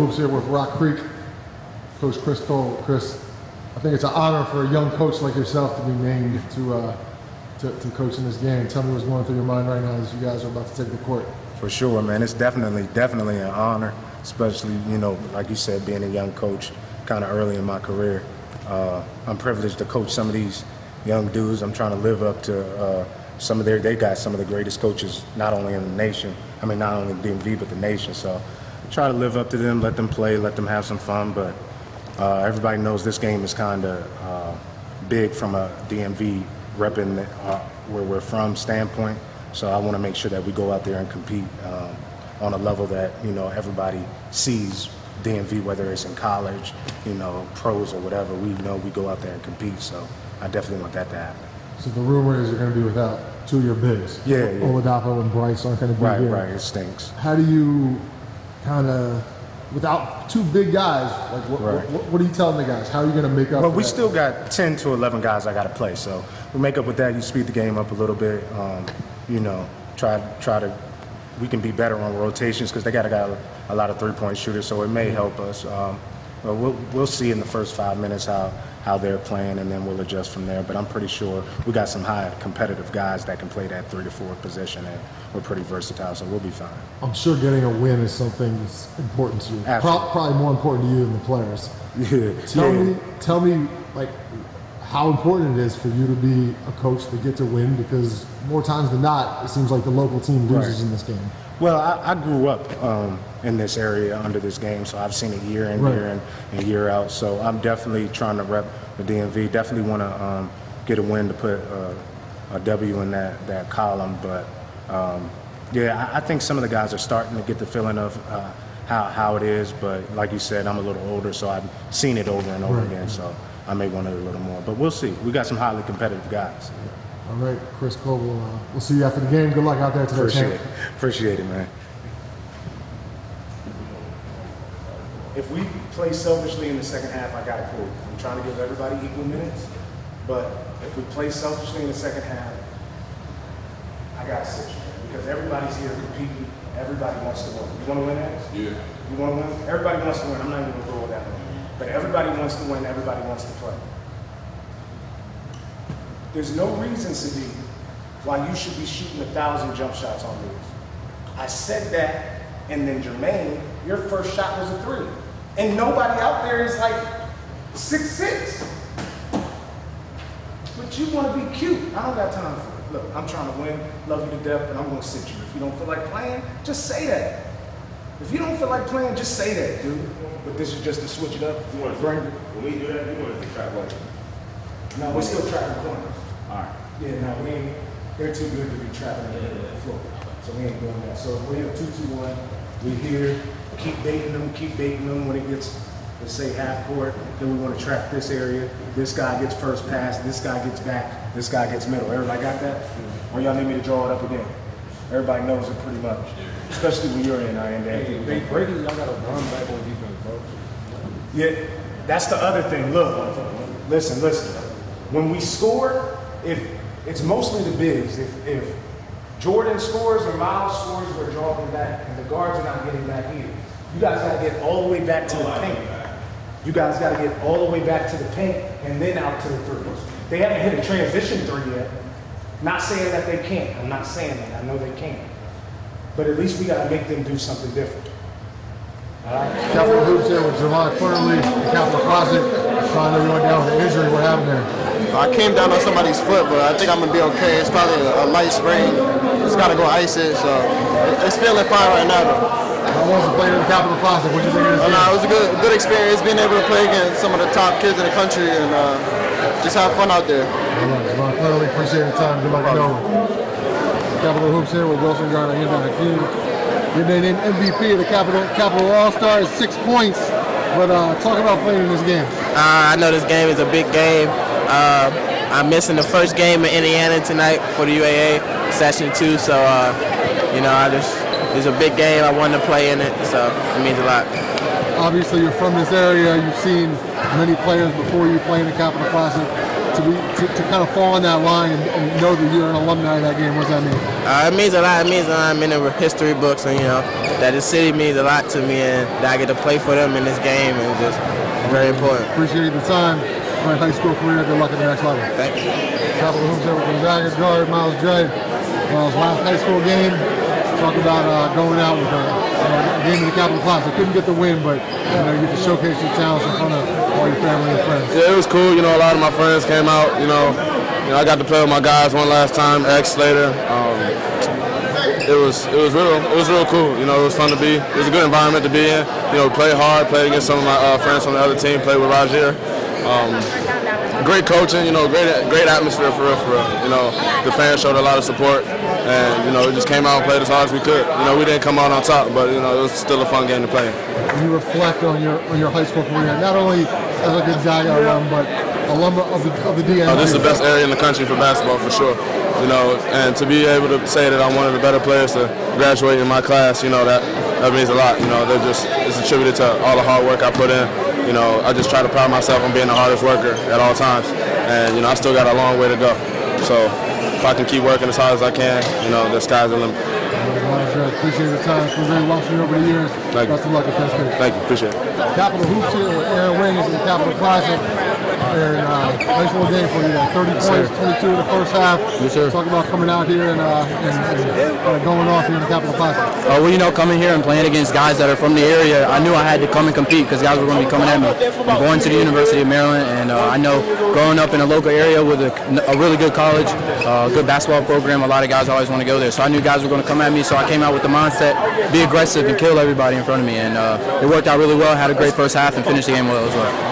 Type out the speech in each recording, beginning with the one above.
Hoops here with Rock Creek. Coach Chris Cole. Chris, I think it's an honor for a young coach like yourself to be named to coach in this game. Tell me what's going through your mind right now as you guys are about to take the court. For sure, man. It's definitely an honor, especially, you know, like you said, being a young coach kind of early in my career. I'm privileged to coach some of these young dudes. I'm trying to live up to they got some of the greatest coaches, not only in the nation, not only in DMV, but the nation. So try to live up to them, let them play, let them have some fun. But everybody knows this game is kind of big from a DMV repping where we're from standpoint. So I want to make sure that we go out there and compete on a level that, you know, everybody sees DMV, whether it's in college, you know, pros or whatever. We know we go out there and compete. So I definitely want that to happen. So the rumor is you're going to be without two of your bigs. Yeah. Oladapo and Bryce aren't going to be here. Right, it stinks. How do you kind of, without two big guys, like what are you telling the guys? How are you going to make up? Well, we still got 10 to 11 guys I got to play. So we make up with that. You speed the game up a little bit. You know, try to. We can be better on rotations because they got a lot of three-point shooters. So it may help us. But we'll see in the first 5 minutes how they're playing, and then we'll adjust from there. But I'm pretty sure we got some high competitive guys that can play that 3 to 4 position, and we're pretty versatile, so we'll be fine. I'm sure getting a win is something that's important to you. Probably more important to you than the players. Yeah. Tell me, like, how important it is for you to be a coach to get to win, because more times than not, it seems like the local team loses in this game. Well, I grew up in this area under this game, so I've seen it year in, year in, and year out. So I'm definitely trying to rep the DMV. Definitely want to get a win to put a W in that column. But yeah, I think some of the guys are starting to get the feeling of how it is. But like you said, I'm a little older, so I've seen it over and over again. So I may want it a little more. But we'll see. We got some highly competitive guys. All right, Chris Cole, we'll see you after the game. Good luck out there today. Appreciate it, man. If we play selfishly in the second half, I got it cool. I'm trying to give everybody equal minutes, but if we play selfishly in the second half, I got to sit you, because everybody's here competing. Everybody wants to win. You want to win, Alex? Yeah. You want to win? Everybody wants to win. I'm not even going to go with that one. But everybody wants to win. Everybody wants to play. There's no reason, Sadiq, why you should be shooting 1,000 jump shots on these. I said that, and then Jermaine, your first shot was a 3. And nobody out there is like 6'6". But you want to be cute. I don't got time for it. Look, I'm trying to win, love you to death, but I'm going to sit you. If you don't feel like playing, just say that. If you don't feel like playing, just say that, dude. But this is just to switch it up. When we do that, you want us to trap like. No, we're still trapping corners. All right. Yeah, no, we ain't. They're too good to be trapping the floor, so we ain't doing that. So if we're in a 2-2-1, we here, keep baiting them when it gets, let's say, half court. Then we want to trap this area. This guy gets first pass. This guy gets back. This guy gets middle. Everybody got that? Or y'all need me to draw it up again? Everybody knows it pretty much, especially when you're in Ayinde. They breaking, y'all got to run back on defense, bro. Yeah, that's the other thing. Look, listen. When we score, if it's mostly the bigs. If Jordan scores or Myles scores, we're drawing back, and the guards are not getting back either. You guys got to get all the way back to the paint. You guys got to get all the way back to the paint and then out to the threes. They haven't hit a transition 3 yet. Not saying that they can't. I'm not saying that. I know they can. But at least we got to make them do something different. All right. Captal Hoops here with Jahvon Quinerly, Captal Closet. Trying to run down with the injury. What happened there? I came down on somebody's foot, but I think I'm gonna be okay. It's probably a light sprain. Just gotta go ice it, so it's feeling fine right now though. How was it playing in the Captal Closet? What did you think of this game? It was a good experience being able to play against some of the top kids in the country and just have fun out there. All right, Jahvon Quinerly, appreciate the time. Good luck at Nova. Captal Hoops here with Wilson, Jarrett, Ayinde, Hikim. You're named MVP of the Captal All-Stars, 6 points. But talk about playing in this game. I know this game is a big game. I'm missing the first game in Indiana tonight for the UAA Session 2, so you know, it's a big game. I wanted to play in it, so it means a lot. Obviously, you're from this area. You've seen many players before you play in the Captal Classic. to kind of fall on that line and know that you're an alumni of that game? What does that mean? It means a lot. It means I'm in the history books, and that the city means a lot to me, and that I get to play for them in this game is just very important. Appreciate the time. My high school career. Good luck at the next level. Thank you. Captal Hoops here with Gonzaga guard Myles Dre. Myles, last high school game. Talk about going out with a game in the Captal Classic. Couldn't get the win, but you get to showcase your talents in front of all your family and friends. Yeah, it was cool. A lot of my friends came out. I got to play with my guys one last time. X later. It was real cool. It was fun to be. It was a good environment to be in. Play hard. Play against some of my friends from the other team. Play with Xavier. Great coaching. Great atmosphere for real. The fans showed a lot of support. And, we just came out and played as hard as we could. We didn't come out on top, but, it was still a fun game to play. When you reflect on your high school career, not only as a Gonzaga alum, but alum of the DMV. This is the best area in the country for basketball, for sure. And to be able to say that I'm one of the better players to graduate in my class, that means a lot. It's attributed to all the hard work I put in. I just try to pride myself on being the hardest worker at all times. And, I still got a long way to go. So if I can keep working as hard as I can, the sky's the limit. Appreciate the time. It's been great watching you over the years. Thank you. Best of luck at Penn State. Thank you. Appreciate it. Captal Hoops here with Wiggins in the Captal Classic. And nice little game for you. 30 points, 22 in the first half. Yes, sir. Talk about coming out here and going off here in the Captal Classic. Coming here and playing against guys that are from the area, I knew I had to come and compete because guys were going to be coming at me. I'm going to the University of Maryland, and I know growing up in a local area with a really good college, good basketball program, a lot of guys always want to go there. So I knew guys were going to come at me, so I came out with the mindset, be aggressive and kill everybody in front of me. And it worked out really well, had a great first half, and finished the game well as well.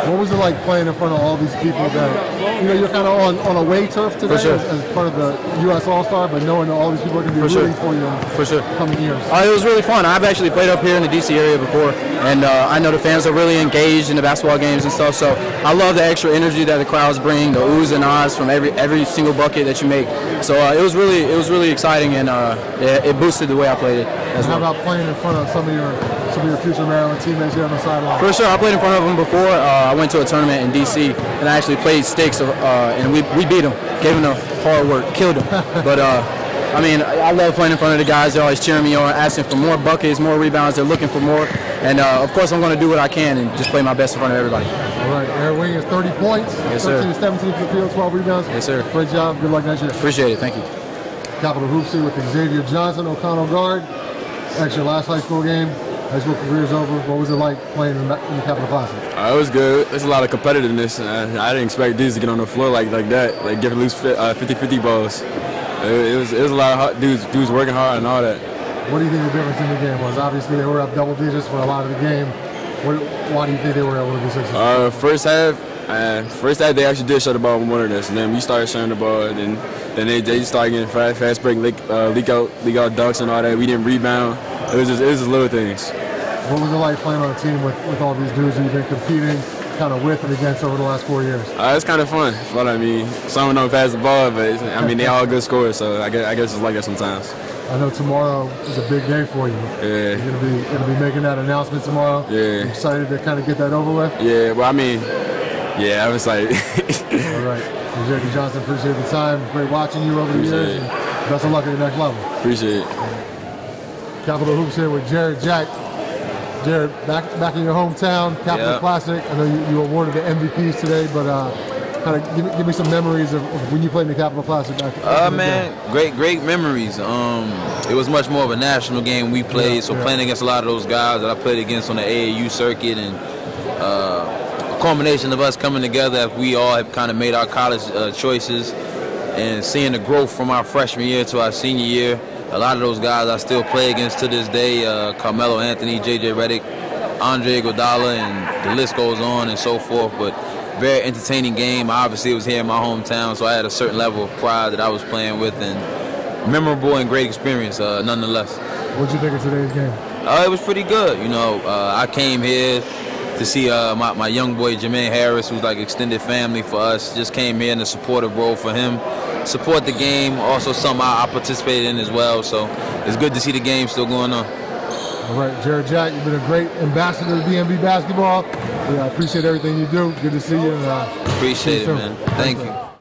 What was it like playing in front of all these people that, you're kind of on away turf today as part of the U.S. All-Star, but knowing that all these people are going to be rooting for you in coming years? It was really fun. I've actually played up here in the D.C. area before, and I know the fans are really engaged in the basketball games and stuff, so I love the extra energy that the crowds bring, the oohs and ahs from every single bucket that you make. So it was really exciting, and it boosted the way I played it as well. How about playing in front of some of your future Maryland teammates here on the sideline? For sure, I played in front of them before. I went to a tournament in D.C. and I actually played sticks, and we beat them, gave them the hard work, killed them. But I love playing in front of the guys. They're always cheering me on, asking for more buckets, more rebounds. They're looking for more, and of course I'm going to do what I can and just play my best in front of everybody. All right, Aaron Wiggins, 30 points, yes, 13 to 17 from the field, 12 rebounds. Yes, sir. Great job. Good luck next year. Appreciate it. Thank you. Captal Hoops here with Xavier Johnson, O'Connell guard. Actually, your last high school game. High school career's over. What was it like playing in the Captal Classic? It was good. There's a lot of competitiveness. I didn't expect dudes to get on the floor like that, like giving loose 50-50 balls. It was a lot of hard, dudes working hard and all that. What do you think the difference in the game was? Obviously, they were up double digits for a lot of the game. Why do you think they were able to be successful? First half, they actually did shut the ball more than us, and then we started sharing the ball, and then they started getting fast break, leak out dunks and all that. We didn't rebound. It was just little things. What was it like playing on a team with all these dudes that you've been competing kind of with and against over the last 4 years? It's kind of fun. But some of them don't pass the ball, but they all good scorers, so I guess it's like that sometimes. I know tomorrow is a big day for you. Yeah. You're gonna be making that announcement tomorrow. Yeah. You excited to kind of get that over with? Yeah. Well, I was like. All right. Xavier Johnson, appreciate the time. Great watching you over the years. And best of luck at the next level. Appreciate it. Captal Hoops here with Jarrett Jack. Jarrett, back in your hometown, Captal Classic. I know you awarded the MVPs today, but kind of give me some memories of when you played in the Captal Classic back man, great memories. It was much more of a national game we played, so playing against a lot of those guys that I played against on the AAU circuit, and a culmination of us coming together, we all have kind of made our college choices, and seeing the growth from our freshman year to our senior year. A lot of those guys I still play against to this day, Carmelo Anthony, J.J. Redick, Andre Iguodala, and the list goes on and so forth. But very entertaining game. Obviously, it was here in my hometown, so I had a certain level of pride that I was playing with, and memorable and great experience nonetheless. What did you think of today's game? It was pretty good. I came here to see my young boy Jermaine Harris, who's like extended family for us. Just came here in a supportive role for him. Support the game, also something I participated in as well, so it's good to see the game still going on. All right, Jarrett Jack, you've been a great ambassador to DMV basketball. Yeah, I appreciate everything you do. Good to see you. And, appreciate it, soon. man. Thank you.